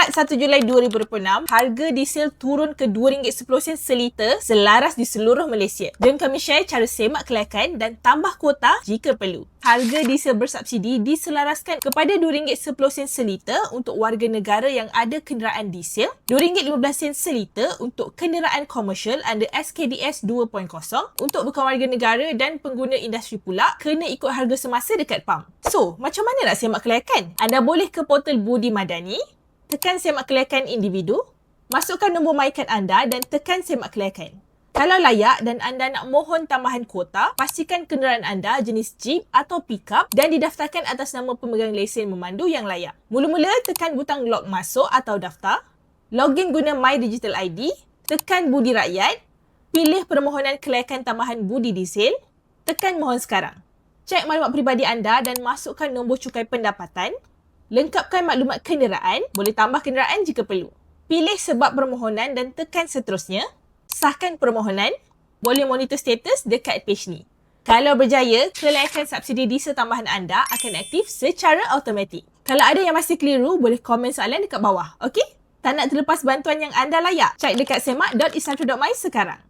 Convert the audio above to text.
Sejak 1 Julai 2026, harga diesel turun ke RM2.10 seliter selaras di seluruh Malaysia. Jom kami share cara semak kelaikan dan tambah kuota jika perlu. Harga diesel bersubsidi diselaraskan kepada RM2.10 seliter untuk warga negara yang ada kenderaan diesel, RM2.15 seliter untuk kenderaan komersial under SKDS 2.0, untuk bukan warga negara dan pengguna industri pula kena ikut harga semasa dekat pam. So, macam mana nak semak kelaikan? Anda boleh ke portal Budi Madani, tekan semak kelaikan individu, masukkan nombor MyCard anda dan tekan semak kelaikan. Kalau layak dan anda nak mohon tambahan kuota, pastikan kenderaan anda jenis Jeep atau pickup dan didaftarkan atas nama pemegang lesen memandu yang layak. Mula-mula tekan butang log masuk atau daftar, login guna My Digital ID, tekan Budi Rakyat, pilih permohonan kelaikan tambahan budi diesel, tekan mohon sekarang. Cek maklumat peribadi anda dan masukkan nombor cukai pendapatan, lengkapkan maklumat kenderaan, boleh tambah kenderaan jika perlu. Pilih sebab permohonan dan tekan seterusnya. Sahkan permohonan, boleh monitor status dekat page ni. Kalau berjaya, kelaikan subsidi diesel tambahan anda akan aktif secara automatik. Kalau ada yang masih keliru, boleh komen soalan dekat bawah. Okey? Tak nak terlepas bantuan yang anda layak? Cek dekat semak.isnatra.my sekarang.